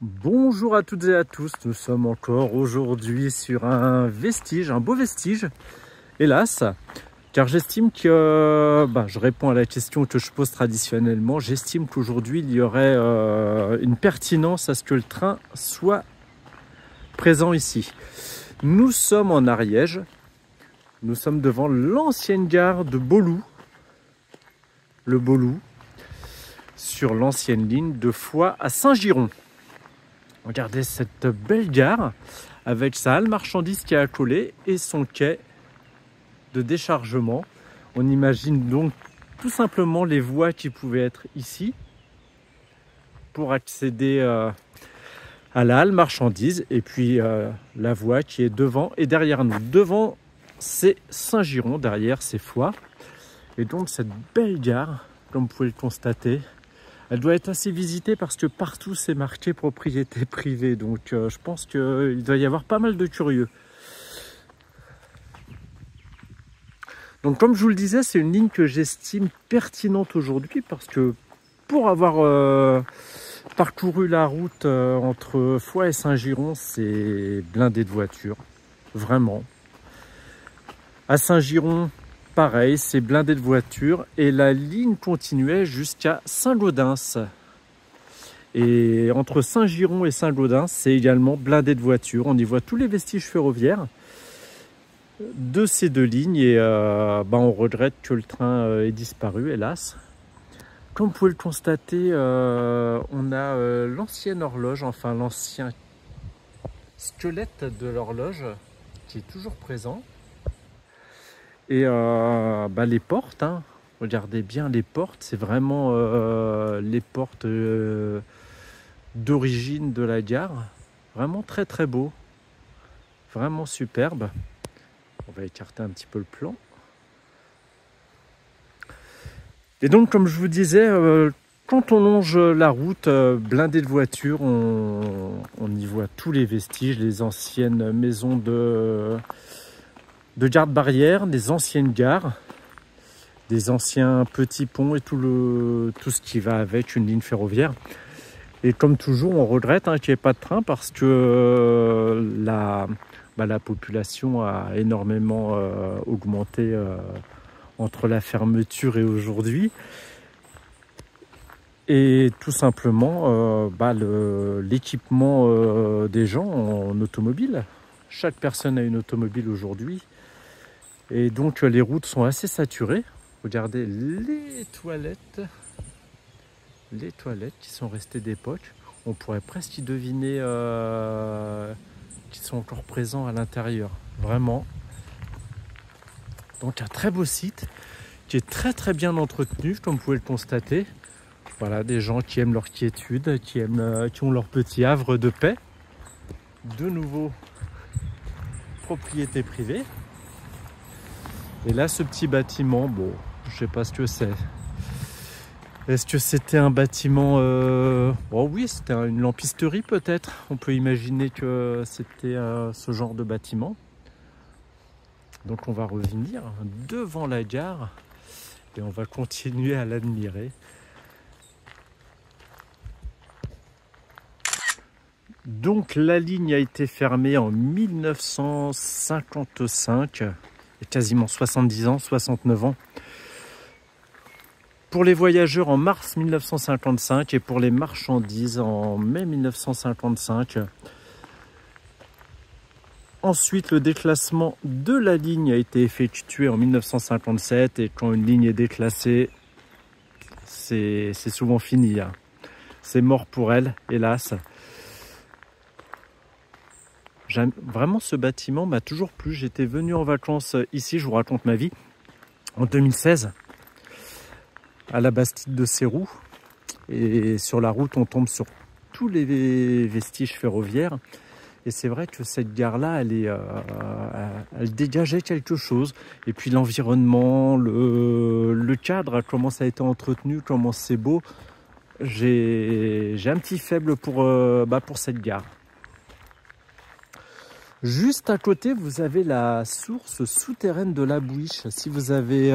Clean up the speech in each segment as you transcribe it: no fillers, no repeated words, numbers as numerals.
Bonjour à toutes et à tous, nous sommes encore aujourd'hui sur un vestige, un beau vestige, hélas, car j'estime que, je réponds à la question que je pose traditionnellement, j'estime qu'aujourd'hui il y aurait une pertinence à ce que le train soit présent ici. Nous sommes en Ariège, nous sommes devant l'ancienne gare de Beauloup, le Beauloup, sur l'ancienne ligne de Foix à Saint-Giron. Regardez cette belle gare avec sa halle marchandises qui est accolée et son quai de déchargement. On imagine donc tout simplement les voies qui pouvaient être ici pour accéder à la halle marchandises et puis la voie qui est devant et derrière nous. Devant c'est Saint-Giron, derrière c'est Foix. Et donc cette belle gare, comme vous pouvez le constater, elle doit être assez visitée parce que partout c'est marqué propriété privée. Donc je pense qu'il doit y avoir pas mal de curieux. Donc comme je vous le disais, c'est une ligne que j'estime pertinente aujourd'hui parce que pour avoir parcouru la route entre Foix et Saint-Giron, c'est blindé de voitures, vraiment. À Saint-Giron, pareil, c'est blindé de voitures et la ligne continuait jusqu'à Saint-Gaudens. Et entre Saint-Giron et Saint-Gaudens, c'est également blindé de voitures. On y voit tous les vestiges ferroviaires de ces deux lignes et on regrette que le train ait disparu, hélas. Comme vous pouvez le constater, on a l'ancienne horloge, enfin l'ancien squelette de l'horloge qui est toujours présent. Et les portes, regardez bien les portes, c'est vraiment les portes d'origine de la gare. Vraiment très très beau, vraiment superbe. On va écarter un petit peu le plan. Et donc comme je vous disais, quand on longe la route blindée de voitures, on y voit tous les vestiges, les anciennes maisons de garde-barrière, des anciennes gares, des anciens petits ponts et tout ce qui va avec une ligne ferroviaire. Et comme toujours, on regrette qu'il n'y ait pas de train parce que la population a énormément augmenté entre la fermeture et aujourd'hui. Et tout simplement, l'équipement des gens en automobile. Chaque personne a une automobile aujourd'hui. Et donc les routes sont assez saturées. Regardez les toilettes qui sont restées d'époque. On pourrait presque y deviner qu'ils sont encore présents à l'intérieur. Vraiment. Donc un très beau site qui est très très bien entretenu, comme vous pouvez le constater. Voilà, des gens qui aiment leur quiétude, qui ont leur petit havre de paix. De nouveau, propriété privée. Et là, ce petit bâtiment, bon, je sais pas ce que c'est. Est-ce que c'était un bâtiment... Oh oui, c'était une lampisterie peut-être. On peut imaginer que c'était ce genre de bâtiment. Donc on va revenir devant la gare et on va continuer à l'admirer. Donc la ligne a été fermée en 1955. Quasiment 70 ans, 69 ans. Pour les voyageurs en mars 1955 et pour les marchandises en mai 1955. Ensuite, le déclassement de la ligne a été effectué en 1957 et quand une ligne est déclassée, c'est souvent fini. C'est mort pour elle, hélas. Vraiment, ce bâtiment m'a toujours plu. J'étais venu en vacances ici, je vous raconte ma vie, en 2016, à la Bastide de Sérou. Et sur la route, on tombe sur tous les vestiges ferroviaires. Et c'est vrai que cette gare-là, elle dégageait quelque chose. Et puis l'environnement, le cadre, comment ça a été entretenu, comment c'est beau. J'ai un petit faible pour cette gare. Juste à côté, vous avez la source souterraine de la Bouiche. Si vous avez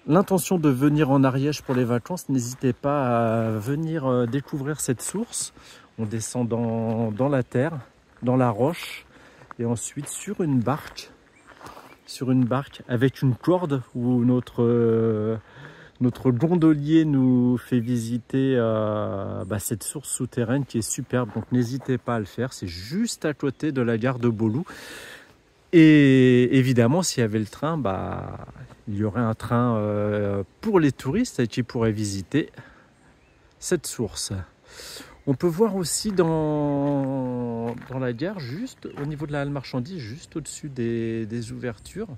l'intention de venir en Ariège pour les vacances, n'hésitez pas à venir découvrir cette source. On descend dans la terre, dans la roche, et ensuite sur une barque avec une corde où notre gondolier nous fait visiter cette source souterraine qui est superbe. Donc n'hésitez pas à le faire, c'est juste à côté de la gare de Beauloup. Et évidemment, s'il y avait le train, il y aurait un train pour les touristes qui pourraient visiter cette source. On peut voir aussi dans la gare, juste au niveau de la halle marchandise, juste au-dessus des ouvertures,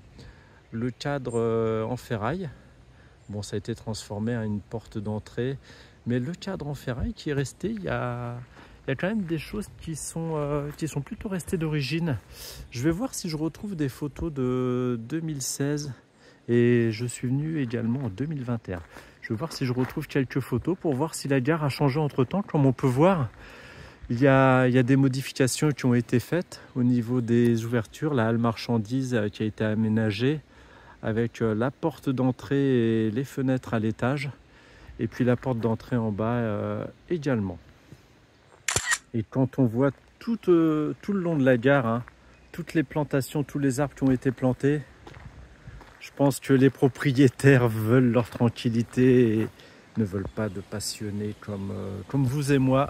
le cadre en ferraille. Bon, ça a été transformé en une porte d'entrée, mais le cadre en ferraille qui est resté, il y a quand même des choses qui sont plutôt restées d'origine. Je vais voir si je retrouve des photos de 2016 et je suis venu également en 2021. Je vais voir si je retrouve quelques photos pour voir si la gare a changé entre temps. Comme on peut voir, il y a des modifications qui ont été faites au niveau des ouvertures. La halle marchandise qui a été aménagée avec la porte d'entrée et les fenêtres à l'étage. Et puis la porte d'entrée en bas également. Et quand on voit tout le long de la gare, toutes les plantations, tous les arbres qui ont été plantés, je pense que les propriétaires veulent leur tranquillité et ne veulent pas de passionnés comme vous et moi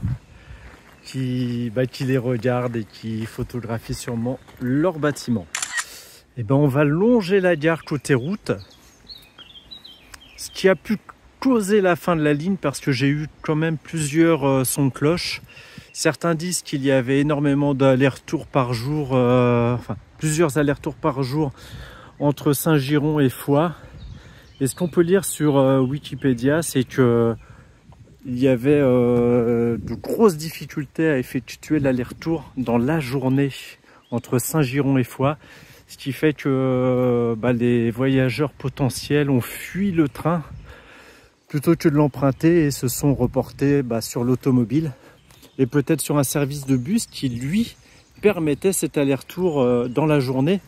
qui les regardent et qui photographient sûrement leur bâtiment. Et on va longer la gare côté route, ce qui a pu causer la fin de la ligne parce que j'ai eu quand même plusieurs sons de cloche. Certains disent qu'il y avait énormément d'allers-retours par jour, plusieurs allers-retours par jour entre Saint-Girons et Foix. Et ce qu'on peut lire sur Wikipédia, c'est que il y avait de grosses difficultés à effectuer l'aller-retour dans la journée entre Saint-Girons et Foix, ce qui fait que les voyageurs potentiels ont fui le train plutôt que de l'emprunter et se sont reportés sur l'automobile et peut-être sur un service de bus qui lui permettait cet aller-retour dans la journée.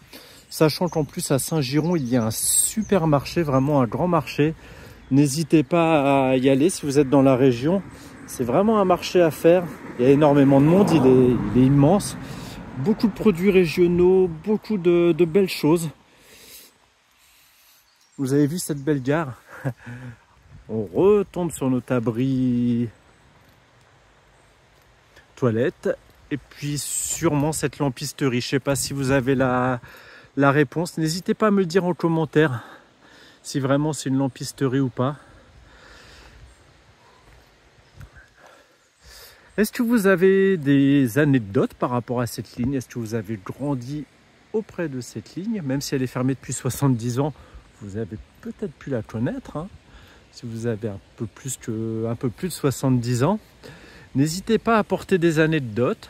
Sachant qu'en plus à Saint-Girons, il y a un supermarché, vraiment un grand marché. N'hésitez pas à y aller si vous êtes dans la région. C'est vraiment un marché à faire. Il y a énormément de monde, il est immense. Beaucoup de produits régionaux, beaucoup de belles choses. Vous avez vu cette belle gare? On retombe sur notre abri toilette. Et puis sûrement cette lampisterie. Je ne sais pas si vous avez la réponse. N'hésitez pas à me le dire en commentaire si vraiment c'est une lampisterie ou pas. Est-ce que vous avez des anecdotes par rapport à cette ligne? Est-ce que vous avez grandi auprès de cette ligne? Même si elle est fermée depuis 70 ans, vous avez peut-être pu la connaître, si vous avez un peu plus de 70 ans. N'hésitez pas à apporter des anecdotes.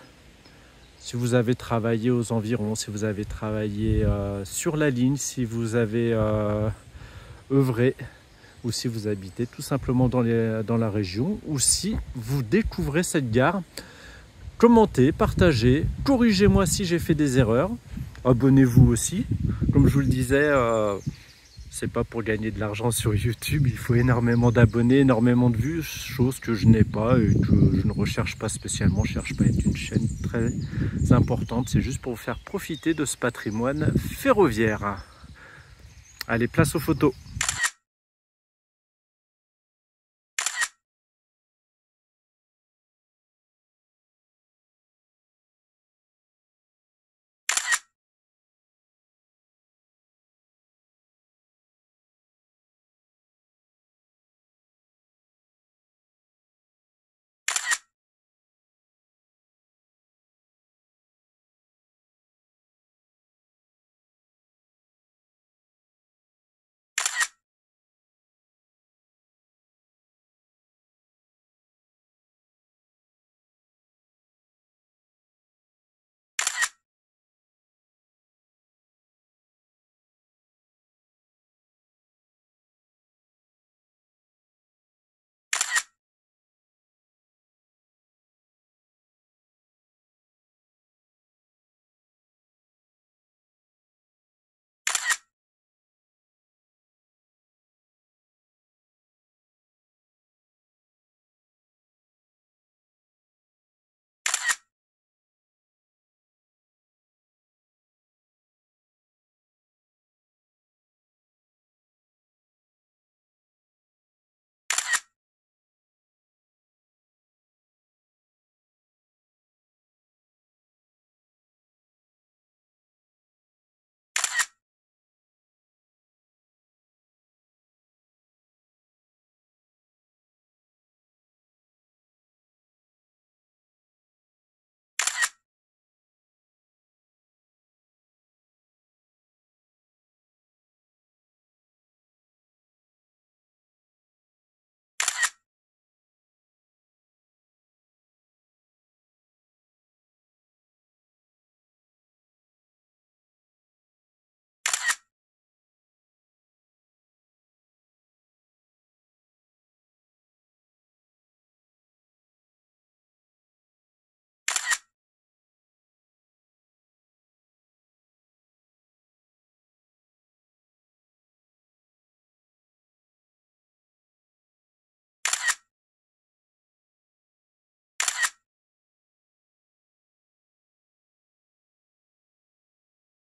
Si vous avez travaillé aux environs, si vous avez travaillé sur la ligne, si vous avez œuvré ou si vous habitez tout simplement dans la région ou si vous découvrez cette gare, commentez, partagez, corrigez-moi si j'ai fait des erreurs, abonnez-vous aussi. Comme je vous le disais, c'est pas pour gagner de l'argent sur YouTube, il faut énormément d'abonnés, énormément de vues, chose que je n'ai pas et que je ne recherche pas spécialement. Je ne cherche pas à être une chaîne très importante, c'est juste pour vous faire profiter de ce patrimoine ferroviaire. Allez, place aux photos.